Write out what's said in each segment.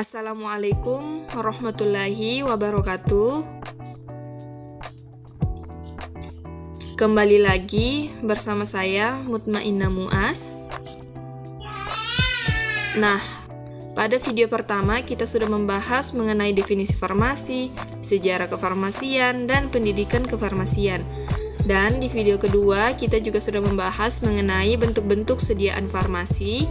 Assalamualaikum warahmatullahi wabarakatuh. Kembali lagi bersama saya Mutmainnah Muas. Nah, pada video pertama kita sudah membahas mengenai definisi farmasi, sejarah kefarmasian, dan pendidikan kefarmasian. Dan di video kedua kita juga sudah membahas mengenai bentuk-bentuk sediaan farmasi.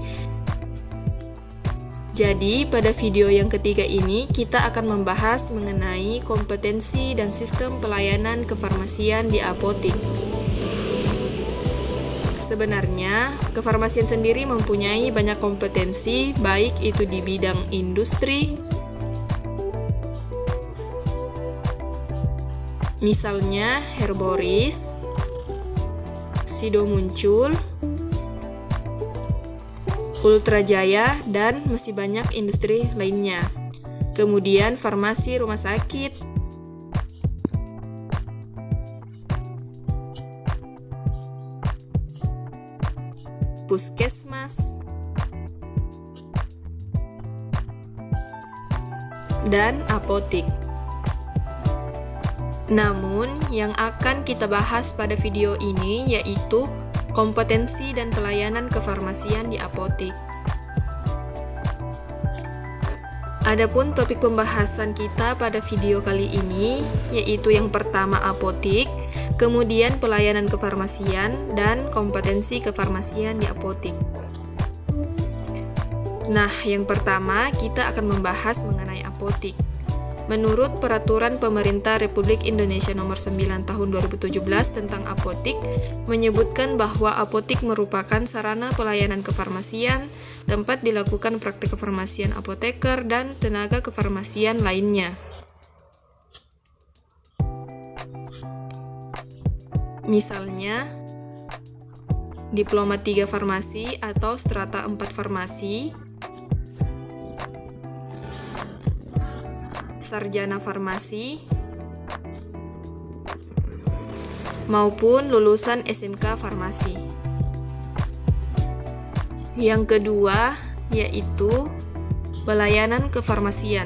Jadi, pada video yang ketiga ini, kita akan membahas mengenai kompetensi dan sistem pelayanan kefarmasian di apotik. Sebenarnya, kefarmasian sendiri mempunyai banyak kompetensi, baik itu di bidang industri, misalnya herboris, sido muncul, Ultrajaya, dan masih banyak industri lainnya. Kemudian farmasi rumah sakit, puskesmas, dan apotik. Namun, yang akan kita bahas pada video ini yaitu kompetensi dan pelayanan kefarmasian di apotik. Adapun topik pembahasan kita pada video kali ini yaitu yang pertama apotik, kemudian pelayanan kefarmasian, dan kompetensi kefarmasian di apotik. Nah, yang pertama kita akan membahas mengenai apotik. Menurut Peraturan Pemerintah Republik Indonesia Nomor 9 Tahun 2017 tentang apotik, menyebutkan bahwa apotik merupakan sarana pelayanan kefarmasian, tempat dilakukan praktik kefarmasian apoteker dan tenaga kefarmasian lainnya. Misalnya, Diploma 3 Farmasi atau Strata 4 Farmasi, Sarjana Farmasi, maupun lulusan SMK Farmasi. Yang kedua yaitu pelayanan kefarmasian.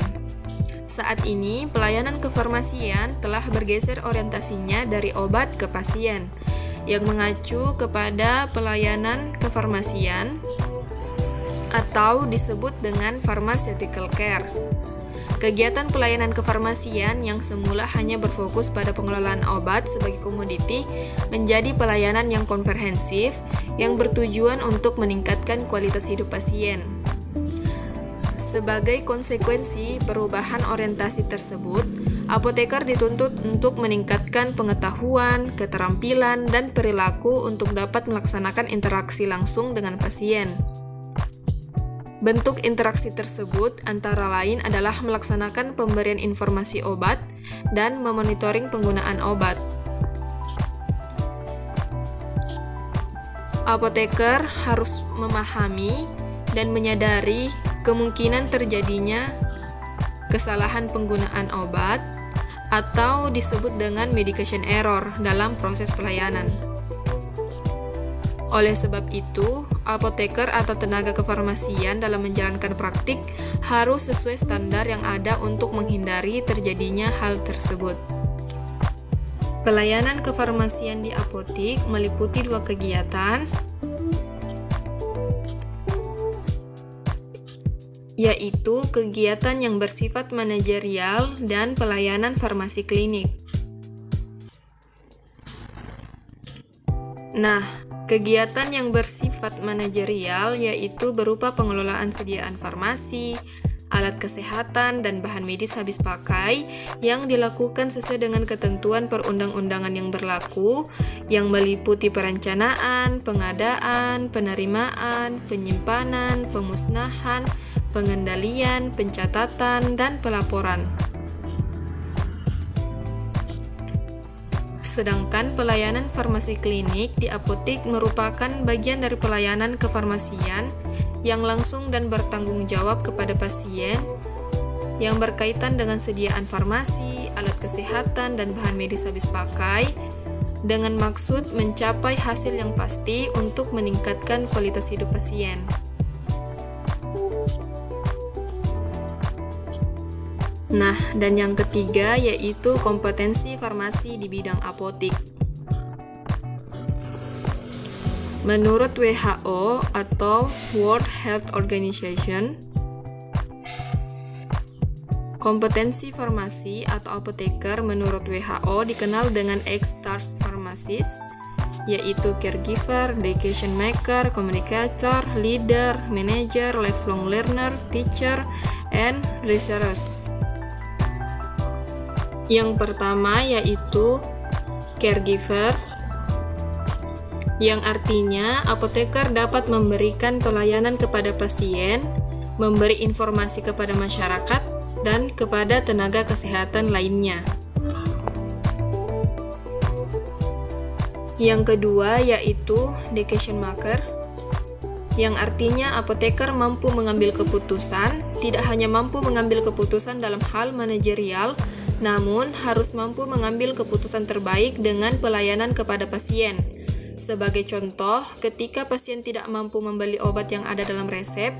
Saat ini pelayanan kefarmasian telah bergeser orientasinya dari obat ke pasien, yang mengacu kepada pelayanan kefarmasian atau disebut dengan pharmaceutical care. Kegiatan pelayanan kefarmasian yang semula hanya berfokus pada pengelolaan obat sebagai komoditi menjadi pelayanan yang komprehensif yang bertujuan untuk meningkatkan kualitas hidup pasien. Sebagai konsekuensi perubahan orientasi tersebut, apoteker dituntut untuk meningkatkan pengetahuan, keterampilan, dan perilaku untuk dapat melaksanakan interaksi langsung dengan pasien. Bentuk interaksi tersebut antara lain adalah melaksanakan pemberian informasi obat dan memonitoring penggunaan obat. Apoteker harus memahami dan menyadari kemungkinan terjadinya kesalahan penggunaan obat atau disebut dengan medication error dalam proses pelayanan. Oleh sebab itu, apoteker atau tenaga kefarmasian dalam menjalankan praktik harus sesuai standar yang ada untuk menghindari terjadinya hal tersebut. Pelayanan kefarmasian di apotik meliputi dua kegiatan, yaitu kegiatan yang bersifat manajerial dan pelayanan farmasi klinik. Nah, kegiatan yang bersifat manajerial yaitu berupa pengelolaan sediaan farmasi, alat kesehatan, dan bahan medis habis pakai yang dilakukan sesuai dengan ketentuan perundang-undangan yang berlaku, yang meliputi perencanaan, pengadaan, penerimaan, penyimpanan, pemusnahan, pengendalian, pencatatan, dan pelaporan. Sedangkan pelayanan farmasi klinik di apotik merupakan bagian dari pelayanan kefarmasian yang langsung dan bertanggung jawab kepada pasien yang berkaitan dengan sediaan farmasi, alat kesehatan, dan bahan medis habis pakai dengan maksud mencapai hasil yang pasti untuk meningkatkan kualitas hidup pasien. Nah, dan yang ketiga yaitu kompetensi farmasi di bidang apotik. Menurut WHO atau World Health Organization, kompetensi farmasi atau apoteker menurut WHO dikenal dengan 8 stars pharmacist, yaitu caregiver, decision maker, communicator, leader, manager, lifelong learner, teacher, and researcher. Yang pertama yaitu caregiver, yang artinya apoteker dapat memberikan pelayanan kepada pasien, memberi informasi kepada masyarakat, dan kepada tenaga kesehatan lainnya. Yang kedua yaitu decision maker, yang artinya apoteker mampu mengambil keputusan, tidak hanya mampu mengambil keputusan dalam hal manajerial, namun harus mampu mengambil keputusan terbaik dengan pelayanan kepada pasien. Sebagai contoh, ketika pasien tidak mampu membeli obat yang ada dalam resep,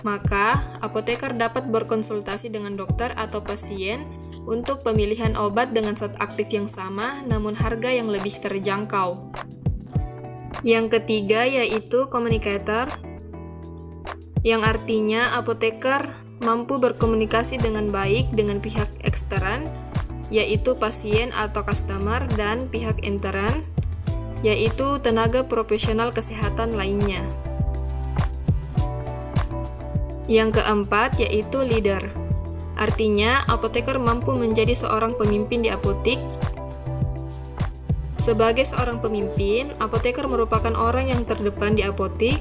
maka apoteker dapat berkonsultasi dengan dokter atau pasien untuk pemilihan obat dengan zat aktif yang sama namun harga yang lebih terjangkau. Yang ketiga yaitu communicator, yang artinya apoteker mampu berkomunikasi dengan baik dengan pihak ekstern, yaitu pasien atau customer, dan pihak intern, yaitu tenaga profesional kesehatan lainnya. Yang keempat yaitu leader. Artinya, apoteker mampu menjadi seorang pemimpin di apotik. Sebagai seorang pemimpin, apoteker merupakan orang yang terdepan di apotik,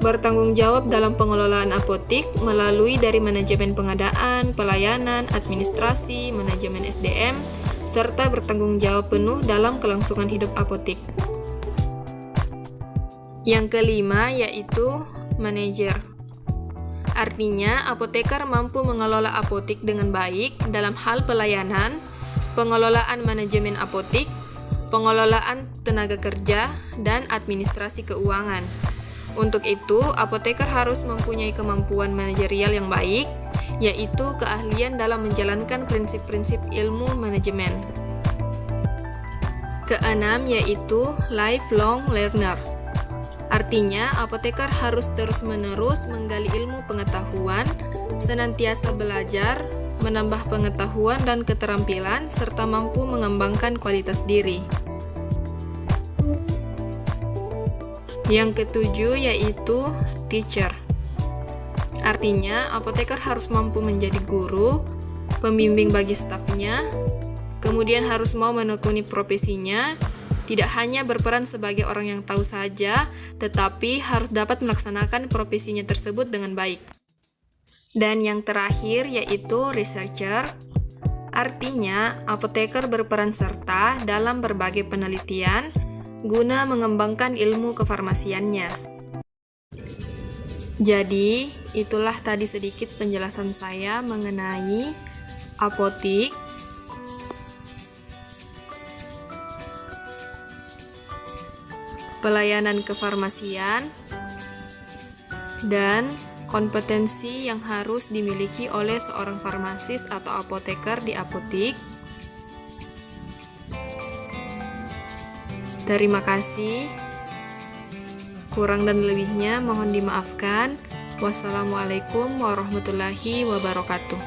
bertanggung jawab dalam pengelolaan apotik melalui dari manajemen pengadaan, pelayanan, administrasi, manajemen SDM, serta bertanggung jawab penuh dalam kelangsungan hidup apotik. Yang kelima yaitu manajer. Artinya, apoteker mampu mengelola apotik dengan baik dalam hal pelayanan, pengelolaan manajemen apotik, pengelolaan tenaga kerja, dan administrasi keuangan. Untuk itu, apoteker harus mempunyai kemampuan manajerial yang baik, yaitu keahlian dalam menjalankan prinsip-prinsip ilmu manajemen. Keenam yaitu lifelong learner. Artinya, apoteker harus terus-menerus menggali ilmu pengetahuan, senantiasa belajar, menambah pengetahuan dan keterampilan, serta mampu mengembangkan kualitas diri. Yang ketujuh yaitu teacher. Artinya, apoteker harus mampu menjadi guru, pembimbing bagi stafnya, kemudian harus mau menekuni profesinya, tidak hanya berperan sebagai orang yang tahu saja, tetapi harus dapat melaksanakan profesinya tersebut dengan baik. Dan yang terakhir yaitu researcher. Artinya, apoteker berperan serta dalam berbagai penelitian guna mengembangkan ilmu kefarmasiannya. Jadi, itulah tadi sedikit penjelasan saya mengenai apotik, pelayanan kefarmasian, dan kompetensi yang harus dimiliki oleh seorang farmasis atau apoteker di apotik. Terima kasih. Kurang dan lebihnya mohon dimaafkan. Wassalamualaikum warahmatullahi wabarakatuh.